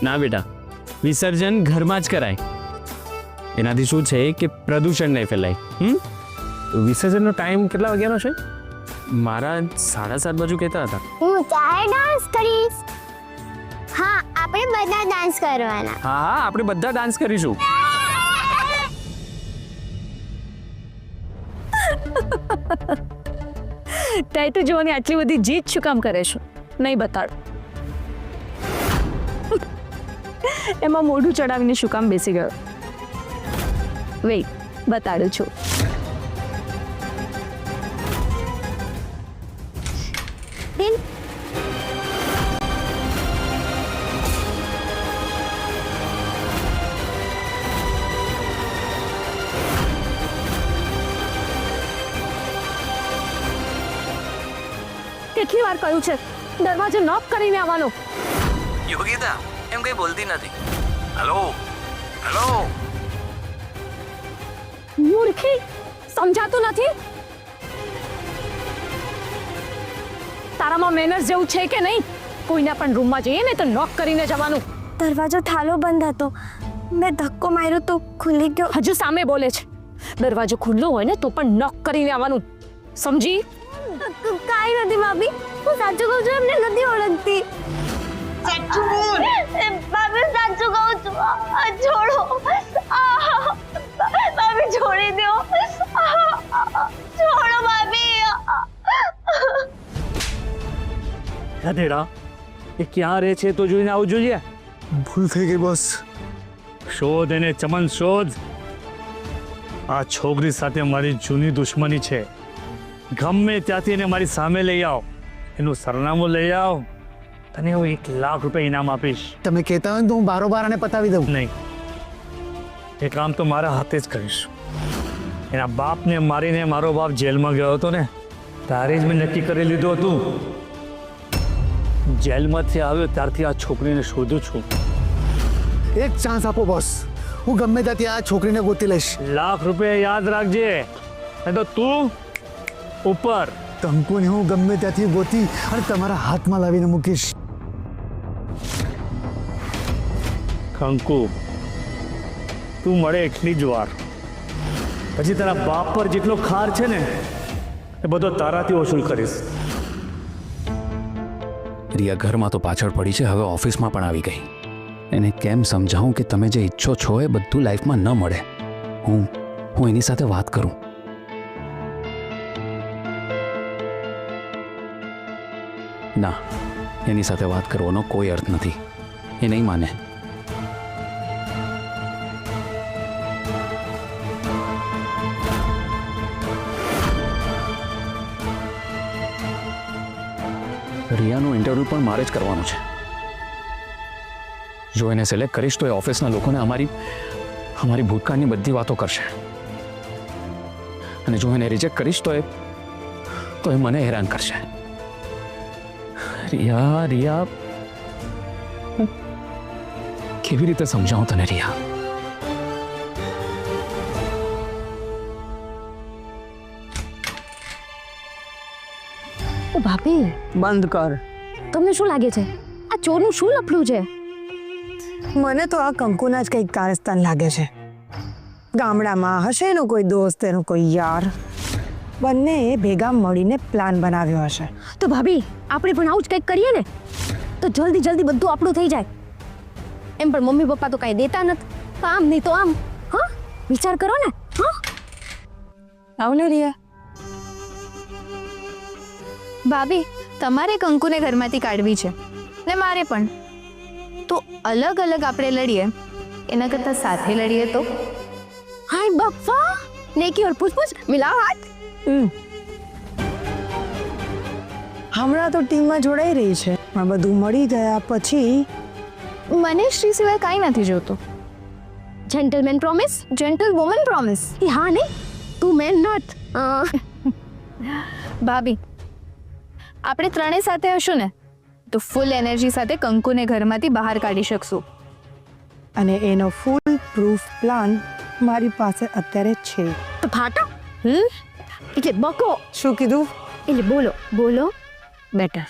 ના બેટા, વિસર્જન ઘરમાં જ કરાય. એનાથી શું છે કે પ્રદૂષણ નહીં ફેલાય. વિસર્જનનો ટાઈમ કેટલા વાગ્યાનો છે? મારા 7:30 બાજુ કહેતા હતા. હું ચાહે ડાન્સ કરીશ. હા, આપણે બધા ડાન્સ કરવાના. હા હા, આપણે બધા ડાન્સ કરીશું. ટાઈટુ જોવાની આટલી બધી જીત શું કામ કરે છો? નહીં બતાડ. એમાં મોઢું ચડાવીને શું કામ બેસી ગયો? વેઇટ, બતાડું છું. કેટલી વાર કહ્યું છે દરવાજો નોક કરીને આવવાનો? યોગિતા એમ કઈ બોલતી નથી. Hello hello. મૂર્ખી, સમજાતું નથી? તારામાં મેનર્સ જેવું છે કે નહીં? કોઈના પણ રૂમમાં જઈએ ને તો નોક કરીને જવાનું. દરવાજો થાલો બંધ હતો. મેં ધક્કો માર્યો તો ખુલી ગયો. હજુ સામે બોલે છે. દરવાજો ખુલ્લો હોય ને તો પણ નોક કરીને આવવાનું, સમજી? કાઈ નથી ભાભી, હું સાચું કહું છું, એમને નથી ઓળખતી. સાચું બોલ. ભાભી સાચું કહું છું. છોડો. ભાભી છોડી દો. છોડો ભાભી. રાધેડા, એ ક્યાં રહે છે તો જોઈને આવું જોઈએ. ભૂલ થઈ ગઈ બોસ. શોધ એને ચમન, શોધ. આ છોકરી સાથે મારી જૂની દુશ્મની છે. ગમે ત્યાંથી એને મારી સામે લઈ આવ, એનું સરનામું લઈ આવ, તને હું 1 લાખ રૂપિયા ઇનામ આપીશ. તમે કહેતા હોય ને તો હું બારોબાર આને પતાવી દઉં. નહીં, એ કામ તો મારા હાથે જ કરીશ. એના બાપને મારીને મારો બાપ જેલમાં ગયો હતો ને, તારે જ મેં નક્કી કરી લીધું હતું. જેલમાંથી આવ્યો ત્યારથી આ છોકરીને શોધું છું. એક ચાન્સ આપો બોસ, હું ગમે ત્યાંથી આ છોકરીને ગોતી લઈશ. 1 લાખ રૂપિયા યાદ રાખજે, નહીં તો તું ઉપર. કંકુને હું ગમે ત્યાંથી ગોતી અને તમારા હાથમાં લાવીને મૂકીશ. કંકુ, તું મળે એટલી જ વાર, પછી તારા બાપ પર જેટલો ખાર છે ને એ બધો તારાથી વસૂલ કરીશ. રિયા ઘરમાં તો પાછળ પડી છે, હવે ઓફિસમાં પણ આવી ગઈ. એને કેમ સમજાવું કે તમે જે ઈચ્છો છો એ બધું લાઈફમાં ન મળે? હું એની સાથે વાત કરું. ના, એની સાથે વાત કરવાનો કોઈ અર્થ નથી. એ નહીં માને. રિયાનું ઇન્ટરવ્યૂ પણ મારે જ કરવાનું છે. જો એને સિલેક્ટ કરીશ તો એ ઓફિસના લોકોને અમારી ભૂતકાળની બધી વાતો કરશે, અને જો એને રિજેક્ટ કરીશ તો એ મને હેરાન કરશે. રિયા, કેવી રીતે સમજાવું તને રિયા? ઓ ભાભી, બંધ કર. તમને શું લાગે છે આ ચોરનું શું લફડું છે? મને તો આ કંકુના જ કંઈક કારસ્તાન લાગે છે. ગામડામાં હશે એનો કોઈ દોસ્ત, એનો કોઈ યાર, બંને ભેગા મળીને પ્લાન બનાવ્યો હશે. તો ભાભી, આપણે પણ આવું જ કંઈક કરીએ ને તો જલ્દી જલ્દી બધું આપણું થઈ જાય. એમ પણ મમ્મી પપ્પા તો કાંઈ દેતા નથી, આમ નહીં તો આમ. હા, વિચાર કરો ને. હા, આવ ને રિયા. ભાભી, તમારે કંકુને ઘરમાંથી કાઢવી છે ને મારે પણ. તો અલગ અલગ આપણે લડીએ એના કરતાં સાથે લડીએ તો? હાય બપ્પા, નેકી ઓર પૂછ મિલાઓ હાથ. હમણાં તો ટીમમાં જોડાઈ રહી છે, પણ બધું મળી ગયા પછી મને શ્રી સિવાય કાંઈ નથી જોતું. Gentleman promise, gentle woman promise. હા ને, તું મેન નોટ. ભાભી, આપણે ત્રણેય સાથે હશું ને તો ફૂલ એનર્જી સાથે કંકુને ઘરમાંથી બહાર કાઢી શકશું. અને એનો ફૂલ પ્રૂફ પ્લાન મારી પાસે અત્યારે છે. તો ફાટો. એટલે બકો. શું કીધું? એટલે બોલો બેટર.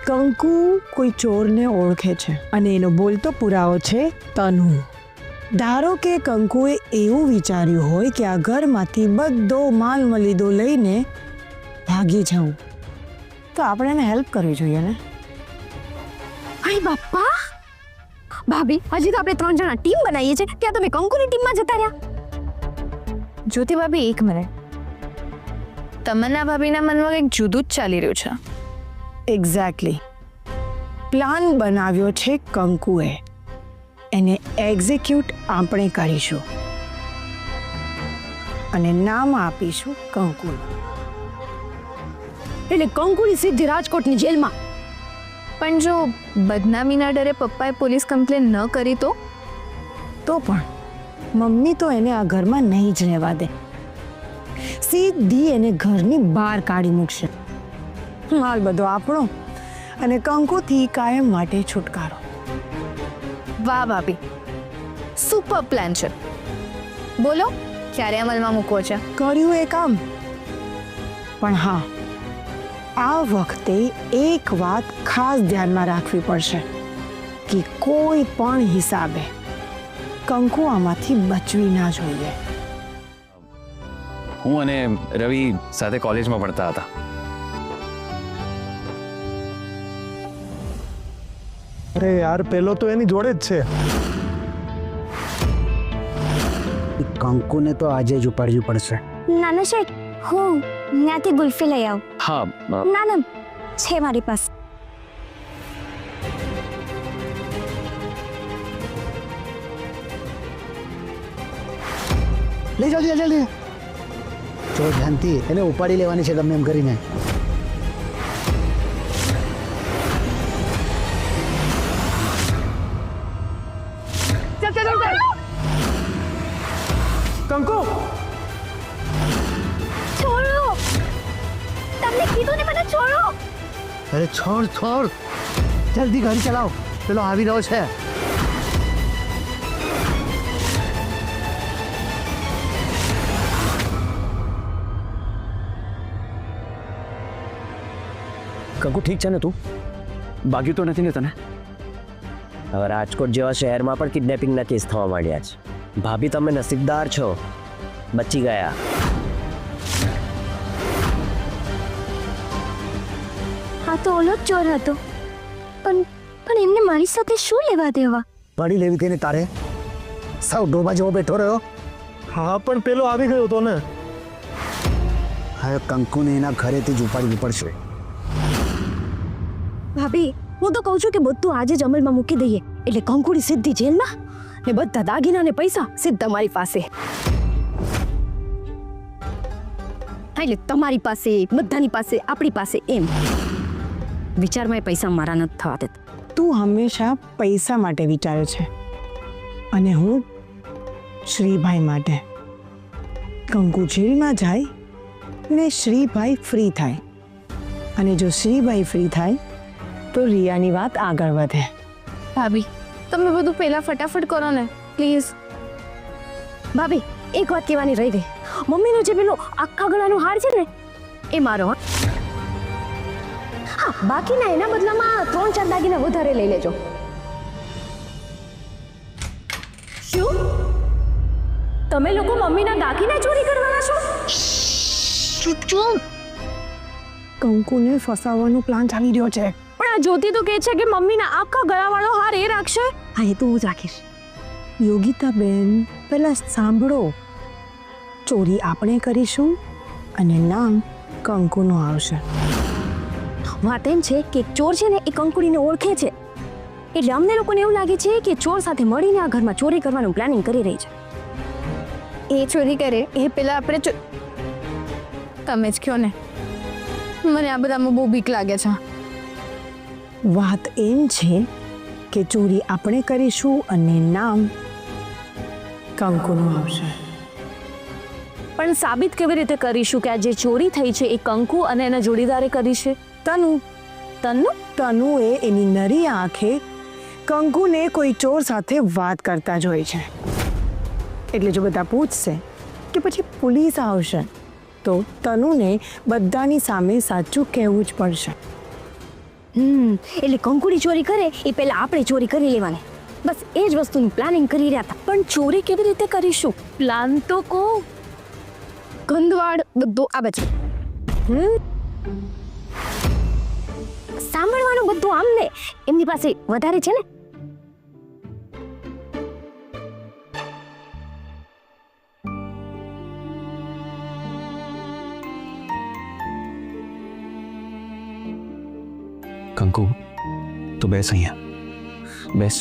કંકુ કોઈ ચોરને ઓળખે છે અને એનો બોલતો પુરાવો છે તનુ. ધારો કે કંકુએ એવું વિચાર્યું હોય કે આ ઘરમાંથી બધો માલ મલીદો લઈને ભાગી જવું, તો આપણે એને હેલ્પ કરવી જોઈએ ને. અરે બાપા ભાભી, હજી તો આપણે 3 જણા ટીમ બનાવીએ છીએ, ત્યાં તમે કંકુની ટીમમાં જતા રહ્યા. જ્યોતિ ભાભી, એક મિનિટ. તમન્ના ભાભીના મનમાં કંઈક જુદું જ ચાલી રહ્યું છે. એક્ઝેક્ટલી. પ્લાન બનાવ્યો છે કંકુએ, એને એક્ઝિક્યુટ આપણે કરીશું અને નામ આપીશું કંકુનું. એટલે કંકુની સીધી રાજકોટની જેલમાં. પણ જો બદનામીના ડરે પપ્પાએ પોલીસ કમ્પ્લેન ન કરી તો? તો પણ મમ્મી તો એને આ ઘરમાં નહીં જ રહેવા દે, સીધી એને ઘરની બહાર કાઢી મૂકશે. હાલ બધો આપણો અને કંકુથી કાયમ માટે છુટકારો. વાહ ભાભી, સુપર પ્લાન છે. બોલો, ક્યારે અમલમાં મૂકવો છે? કર્યું એ કામ. પણ હા, આ વખતે એક વાત ખાસ ધ્યાનમાં રાખવી પડશે કે કોઈ પણ હિસાબે કંકુ આમાંથી બચવી ના જોઈએ. હું અને રવિ સાથે કોલેજમાં ભણતા હતા. અરે યાર, પેલો તો એની જોડે જ છે. કંકુને તો આજે જ ઉપાડવી પડશે. નાના શેઠ, હું ત્યાંથી ગુલ્ફી લઈ આવું. હા, ના ના, છે મારી પાસે. લઈ જાઓ જલ્દી. જો ધ્યાનથી એને ઉપાડી લેવાની છે ગમે એમ કરીને. કંકુ, છોડો, તમને કીધું ને મને છોડો. અરે છોડ, જલ્દી ગાડી ચલાવો, પેલો આવી રહ્યો છે. કંકુ ઠીક છે ને તું? બાકી તો નથી ને તને? હવે રાજકોટ જેવા શહેરમાં પણ કિડનેપિંગના કેસ થવા માંડ્યા છે. ભાભી, તમે નસીબદાર છો, બચી ગયા. હા તો ઓલો જ ચોર હતો, પણ એમને મારી સાથે શું લેવા દેવા? પડી લેવી કે ને તારે? સાવ ડોબા જેવો બેઠો રહ્યો. હા, પણ પેલો આવી ગયો હતો ને. હવે કંકુને એના ઘરેથી જ ઉપાડવી પડશે. ભાભી, હું તો કહું છું કે બધું આજે જ અમલમાં મૂકી દઈએ, એટલે કંકુની સીધી જેલમાં ને બધા દાગીના ને પૈસા સીધા મારી પાસે. હા, એટલે તમારી પાસે, બધાની પાસે, આપણી પાસે, એમ વિચારમાં એ પૈસા મારા નથી થવા દેતા. તું હંમેશા પૈસા માટે વિચારે છે અને હું શ્રીભાઈ માટે. કંકુ જેલમાં જાય ને શ્રીભાઈ ફ્રી થાય, અને જો શ્રીભાઈ ફ્રી થાય તો રિયાની વાત આગળ વધે. ભાભી, તમે બધું પહેલા ફટાફટ કરો ને પ્લીઝ. ભાભી, એક વાત કહેવાની રહી ગઈ. મમ્મીનો જે પેલો આખા ગળાનો હાર છે ને, એ મારો. હા, બાકીના એના બદલામાં 3-4 દાગીના વધારે લઈ લેજો. શું તમે લોકો મમ્મીના દાગીના ચોરી કરવાના છો? ચૂપ. કંકુને ફસાવવાનો પ્લાન ચાલી રહ્યો છે. પણ આ જ્યોતિ તો કહે છે કે મમ્મીના આખા ગળાવાળો હાર એ રાખશે. હા, એ તો હું જ રાખીશ. યોગિતાબેન, પહેલા સાંભળો. ચોરી આપણે કરીશું અને નામ કંકુનું આવશે. વાત એમ છે કે ચોર છે ને એ કંકુડીને ઓળખે છે, એટલે અમને લોકોને એવું લાગે છે કે ચોર સાથે મળીને આ ઘરમાં ચોરી કરવાનું પ્લાનિંગ કરી રહી છે. એ ચોરી કરે એ પેલા આપણે તમે જ કહો ને, મને આ બધામાં બહુ બીક લાગે છે. વાત એમ છે કે ચોરી આપણે કરીશું અને નામ કંકુનું આવશે. પણ સાબિત કેવી રીતે કરીશું કે આ જે ચોરી થઈ છે એ કંકુ અને એના જોડીદારે કરી છે? તનુએ એની નરી આંખે કંકુને કોઈ ચોર સાથે વાત કરતા જોઈ છે. એટલે જો બધા પૂછશે કે પછી પોલીસ આવશે તો તનુને બધાની સામે સાચું કહેવું જ પડશે. એટલે કંકુડી ચોરી કરે એ પહેલા આપણે ચોરી કરી લેવાની. બસ એ જ વસ્તુનું પ્લાનિંગ કરી રહ્યા હતા. પણ ચોરી કેવી રીતે કરીશું? પ્લાન તો કહો. ગંદવાડ બધું આ બાજુ. સાંભળવાનું બધું આમને એમની પાસે વધારે છે ને. કંકુ તું બેસ અહીંયા બેસ.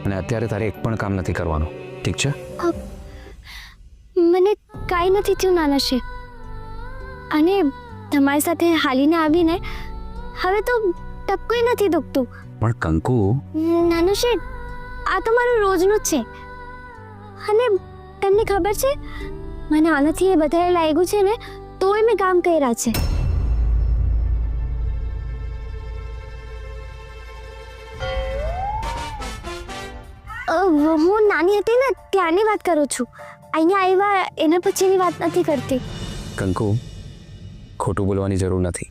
અને અત્યારે તારે એક પણ કામ નથી કરવાનું, ઠીક છે? મને કાંઈ નથી થયું નાના છે, અને તમારી સાથે હાલીને આવીને હવે તો ટપકોય નથી દુખતું. પણ કંકુ નાનો શેઠ, આ તો મારું રોજનું જ છે. અને તમને ખબર છે, મને આનાથી એ વધારે લાગ્યું છે ને તોય મેં કામ કર્યા છે. હું નાની હતી ને ત્યાંની વાત કરું છું. અહીંયા આવ્યા એના પછીની વાત નથી કરતી. કંકુ ખોટું બોલવાની જરૂર નથી.